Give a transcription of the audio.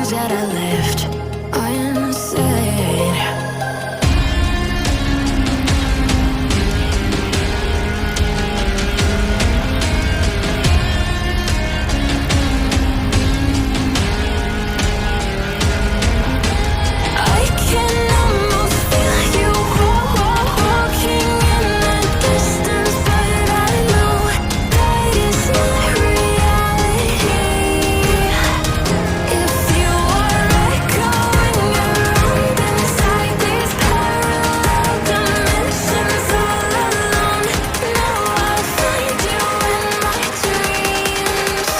lies that I left unsaid. I can almost feel you walking in the distance, but I know that it's not reality. If you are echoing around inside these parallel dimensions all alone, now I'll find you in my dreams.